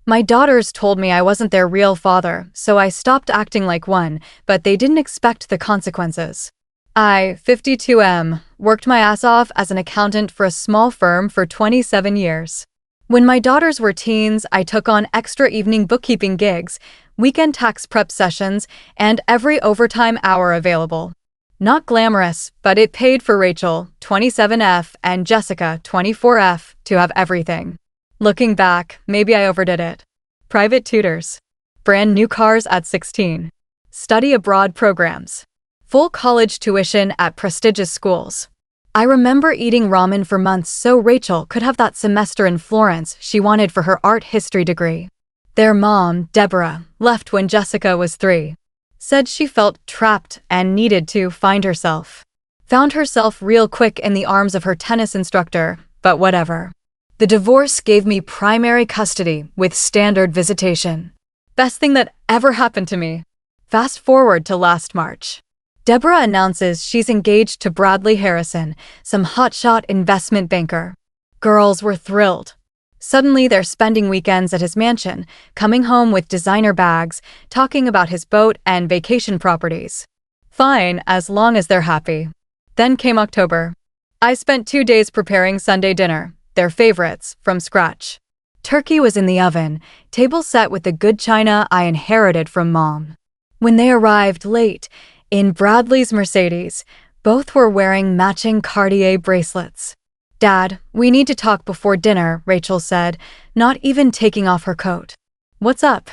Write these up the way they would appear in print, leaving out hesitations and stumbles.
My daughters told me I wasn't their real father, so I stopped acting like one, but they didn't expect the consequences. I, 52M, worked my ass off as an accountant for a small firm for 27 years. When my daughters were teens, I took on extra evening bookkeeping gigs, weekend tax prep sessions, and every overtime hour available. Not glamorous, but it paid for Rachel, 27F, and Jessica, 24F, to have everything. Looking back, maybe I overdid it. Private tutors. Brand new cars at 16. Study abroad programs. Full college tuition at prestigious schools. I remember eating ramen for months so Rachel could have that semester in Florence she wanted for her art history degree. Their mom, Deborah, left when Jessica was 3. Said she felt trapped and needed to find herself. Found herself real quick in the arms of her tennis instructor, but whatever. The divorce gave me primary custody with standard visitation. Best thing that ever happened to me. Fast forward to last March. Deborah announces she's engaged to Bradley Harrison, some hotshot investment banker. Girls were thrilled. Suddenly they're spending weekends at his mansion, coming home with designer bags, talking about his boat and vacation properties. Fine, as long as they're happy. Then came October. I spent 2 days preparing Sunday dinner, their favorites, from scratch. Turkey was in the oven, table set with the good china I inherited from Mom. When they arrived late, in Bradley's Mercedes, both were wearing matching Cartier bracelets. "Dad, we need to talk before dinner," Rachel said, not even taking off her coat. "What's up?"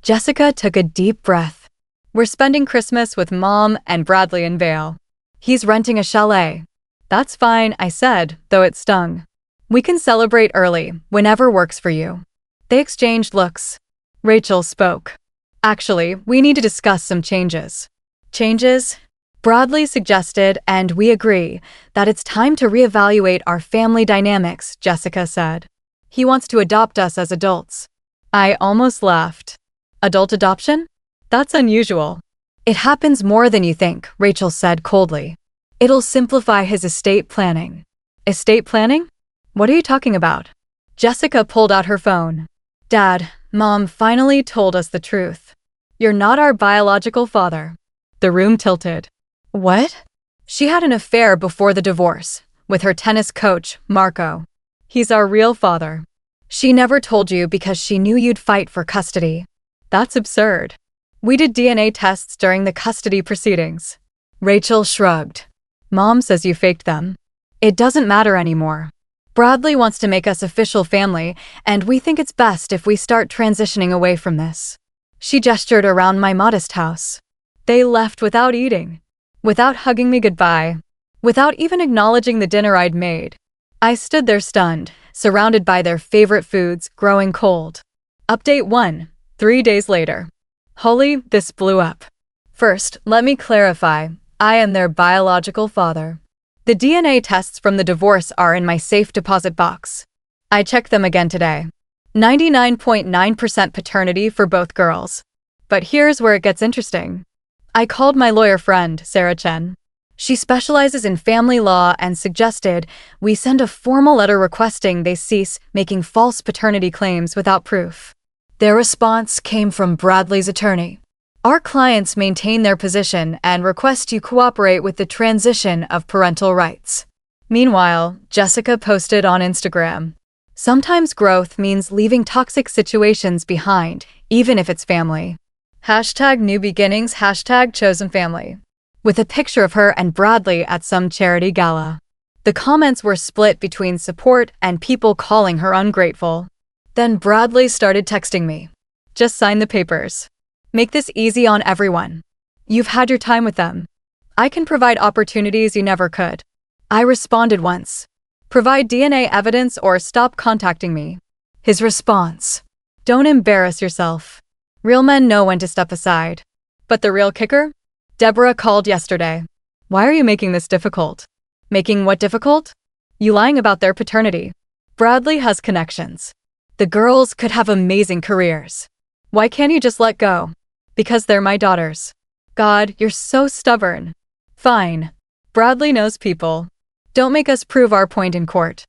Jessica took a deep breath. "We're spending Christmas with Mom and Bradley in Vail. He's renting a chalet." "That's fine," I said, though it stung. "We can celebrate early, whenever works for you." They exchanged looks. Rachel spoke. "Actually, we need to discuss some changes." "Changes?" Bradley suggested, and we agree, that it's time to reevaluate our family dynamics, Jessica said. "He wants to adopt us as adults." I almost laughed. "Adult adoption? That's unusual." "It happens more than you think," Rachel said coldly. "It'll simplify his estate planning." "Estate planning? What are you talking about?" Jessica pulled out her phone. "Dad, Mom finally told us the truth. You're not our biological father." The room tilted. "What?" "She had an affair before the divorce, with her tennis coach, Marco. He's our real father. She never told you because she knew you'd fight for custody." "That's absurd." "We did DNA tests during the custody proceedings." Rachel shrugged. "Mom says you faked them." "It doesn't matter anymore. Bradley wants to make us official family, and we think it's best if we start transitioning away from this." She gestured around my modest house. They left without eating, without hugging me goodbye, without even acknowledging the dinner I'd made. I stood there stunned, surrounded by their favorite foods, growing cold. Update 1, 3 days later. Holy, this blew up. First, let me clarify, I am their biological father. The DNA tests from the divorce are in my safe deposit box. I checked them again today. 99.9% paternity for both girls. But here's where it gets interesting. I called my lawyer friend, Sarah Chen. She specializes in family law and suggested we send a formal letter requesting they cease making false paternity claims without proof. Their response came from Bradley's attorney. "Our clients maintain their position and request you cooperate with the transition of parental rights." Meanwhile, Jessica posted on Instagram. "Sometimes growth means leaving toxic situations behind, even if it's family. Hashtag new beginnings, hashtag chosen family." With a picture of her and Bradley at some charity gala. The comments were split between support and people calling her ungrateful. Then Bradley started texting me. "Just sign the papers. Make this easy on everyone. You've had your time with them. I can provide opportunities you never could." I responded once. "Provide DNA evidence or stop contacting me." His response. "Don't embarrass yourself. Real men know when to step aside." But the real kicker? Deborah called yesterday. "Why are you making this difficult?" "Making what difficult?" "You lying about their paternity. Bradley has connections. The girls could have amazing careers. Why can't you just let go?" "Because they're my daughters." "God, you're so stubborn." "Fine. Bradley knows people. Don't make us prove our point in court."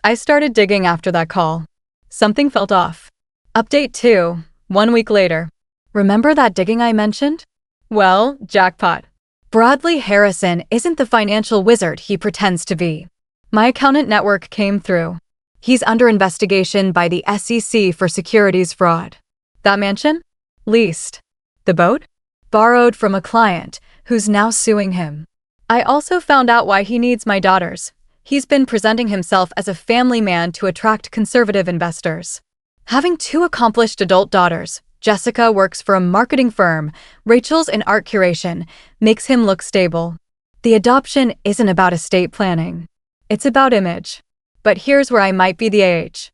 I started digging after that call. Something felt off. Update 2, 1 week later. Remember that digging I mentioned? Well, jackpot. Bradley Harrison isn't the financial wizard he pretends to be. My accountant network came through. He's under investigation by the SEC for securities fraud. That mansion? Leased. The boat? Borrowed from a client who's now suing him. I also found out why he needs my daughters. He's been presenting himself as a family man to attract conservative investors. Having 2 accomplished adult daughters, Jessica works for a marketing firm, Rachel's in art curation, makes him look stable. The adoption isn't about estate planning. It's about image. But here's where I might be the age.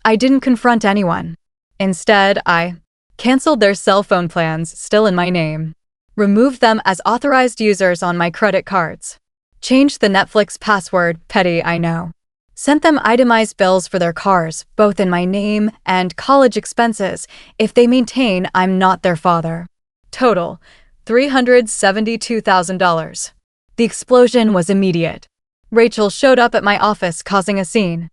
I didn't confront anyone. Instead, I canceled their cell phone plans still in my name, removed them as authorized users on my credit cards, changed the Netflix password, petty I know, sent them itemized bills for their cars, both in my name and college expenses, if they maintain I'm not their father. Total, $372,000. The explosion was immediate. Rachel showed up at my office causing a scene.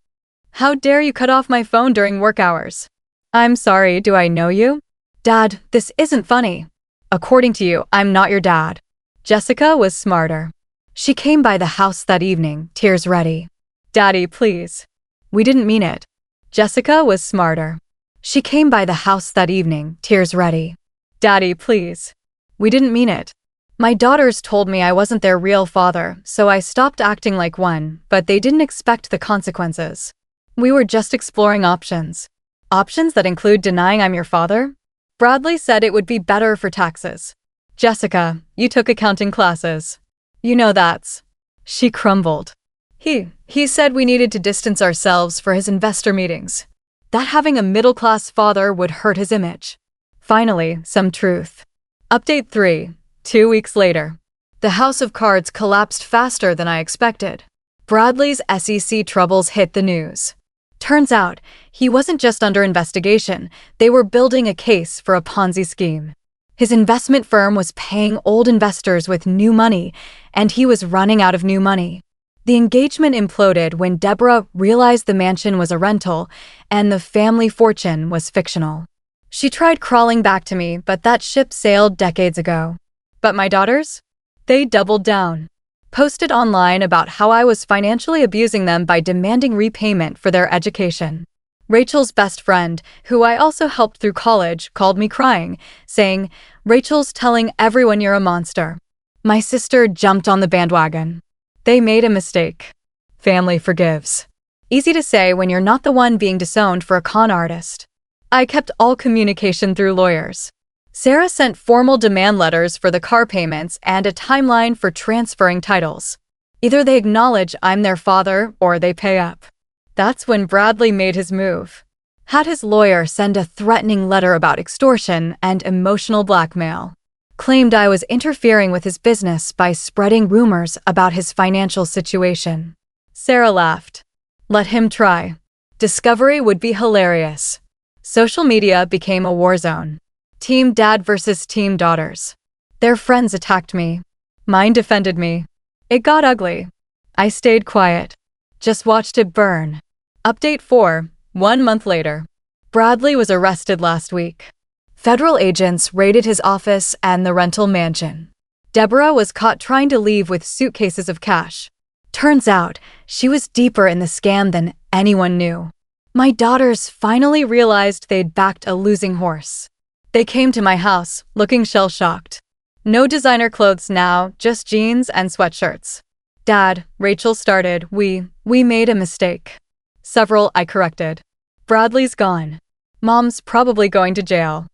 How dare you cut off my phone during work hours? I'm sorry, do I know you? Dad, this isn't funny. According to you, I'm not your dad. Jessica was smarter. She came by the house that evening, tears ready. Daddy, please. We didn't mean it. Jessica was smarter. She came by the house that evening, tears ready. Daddy, please. We didn't mean it. My daughters told me I wasn't their real father, so I stopped acting like one, but they didn't expect the consequences. We were just exploring options. Options that include denying I'm your father? Bradley said it would be better for taxes. Jessica, you took accounting classes. You know that's. She crumbled. He said we needed to distance ourselves for his investor meetings. That having a middle-class father would hurt his image. Finally, some truth. Update 3. 2 weeks later. The house of cards collapsed faster than I expected. Bradley's SEC troubles hit the news. Turns out, he wasn't just under investigation, they were building a case for a Ponzi scheme. His investment firm was paying old investors with new money, and he was running out of new money. The engagement imploded when Deborah realized the mansion was a rental and the family fortune was fictional. She tried crawling back to me, but that ship sailed decades ago. But my daughters? They doubled down. Posted online about how I was financially abusing them by demanding repayment for their education. Rachel's best friend, who I also helped through college, called me crying, saying, "Rachel's telling everyone you're a monster." My sister jumped on the bandwagon. They made a mistake. Family forgives. Easy to say when you're not the one being disowned for a con artist. I kept all communication through lawyers. Sarah sent formal demand letters for the car payments and a timeline for transferring titles. Either they acknowledge I'm their father or they pay up. That's when Bradley made his move. Had his lawyer send a threatening letter about extortion and emotional blackmail. Claimed I was interfering with his business by spreading rumors about his financial situation. Sarah laughed. Let him try. Discovery would be hilarious. Social media became a war zone. Team dad versus team daughters. Their friends attacked me. Mine defended me. It got ugly. I stayed quiet. Just watched it burn. Update 4, 1 month later. Bradley was arrested last week. Federal agents raided his office and the rental mansion. Deborah was caught trying to leave with suitcases of cash. Turns out, she was deeper in the scam than anyone knew. My daughters finally realized they'd backed a losing horse. They came to my house, looking shell-shocked. No designer clothes now, just jeans and sweatshirts. Dad, Rachel started, we made a mistake. Several I corrected. Bradley's gone. Mom's probably going to jail.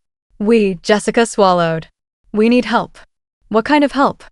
Jessica swallowed. We need help. What kind of help?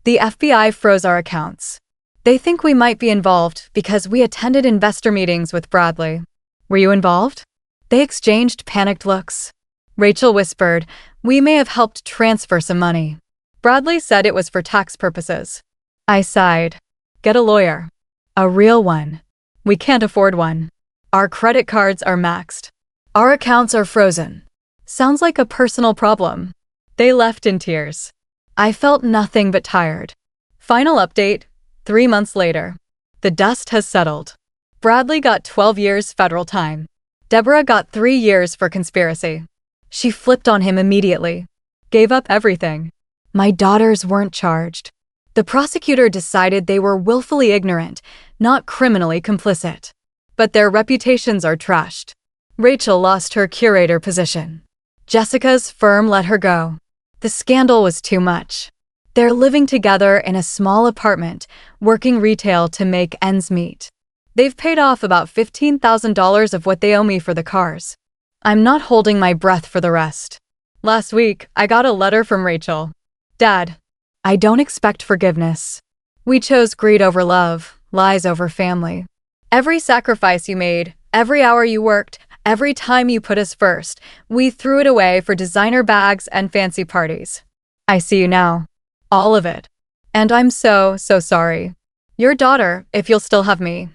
The FBI froze our accounts. They think we might be involved because we attended investor meetings with Bradley. Were you involved? They exchanged panicked looks. Rachel whispered, we may have helped transfer some money. Bradley said it was for tax purposes. I sighed. Get a lawyer. A real one. We can't afford one. Our credit cards are maxed. Our accounts are frozen. Sounds like a personal problem. They left in tears. I felt nothing but tired. Final update, 3 months later. The dust has settled. Bradley got 12 years federal time. Deborah got 3 years for conspiracy. She flipped on him immediately. Gave up everything. My daughters weren't charged. The prosecutor decided they were willfully ignorant, not criminally complicit. But their reputations are trashed. Rachel lost her curator position. Jessica's firm let her go. The scandal was too much. They're living together in a small apartment, working retail to make ends meet. They've paid off about $15,000 of what they owe me for the cars. I'm not holding my breath for the rest. Last week, I got a letter from Rachel. Dad, I don't expect forgiveness. We chose greed over love, lies over family. Every sacrifice you made, every hour you worked, every time you put us first, we threw it away for designer bags and fancy parties. I see you now. All of it. And I'm so sorry. Your daughter, if you'll still have me.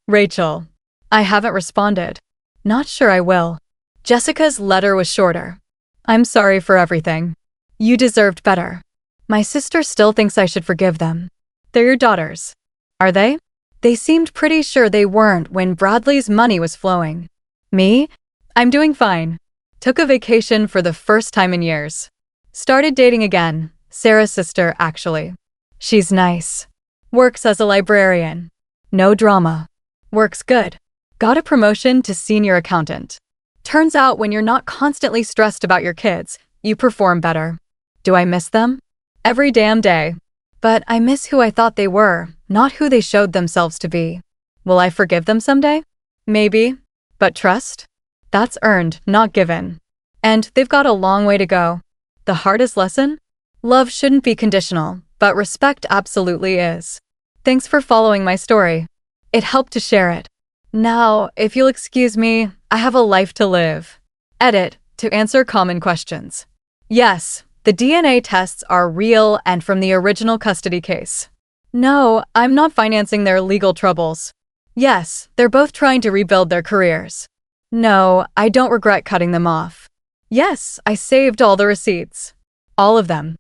Rachel. I haven't responded. Not sure I will. Jessica's letter was shorter. I'm sorry for everything. You deserved better. My sister still thinks I should forgive them. They're your daughters. Are they? They seemed pretty sure they weren't when Bradley's money was flowing. Me? I'm doing fine. Took a vacation for the first time in years. Started dating again. Sarah's sister, actually. She's nice. Works as a librarian. No drama. Works good. Got a promotion to senior accountant. Turns out when you're not constantly stressed about your kids, you perform better. Do I miss them? Every damn day. But I miss who I thought they were, not who they showed themselves to be. Will I forgive them someday? Maybe. But trust? That's earned, not given. And they've got a long way to go. The hardest lesson? Love shouldn't be conditional, but respect absolutely is. Thanks for following my story. It helped to share it. Now, if you'll excuse me, I have a life to live. Edit, to answer common questions. Yes, the DNA tests are real and from the original custody case. No, I'm not financing their legal troubles. Yes, they're both trying to rebuild their careers. No, I don't regret cutting them off. Yes, I saved all the receipts. All of them.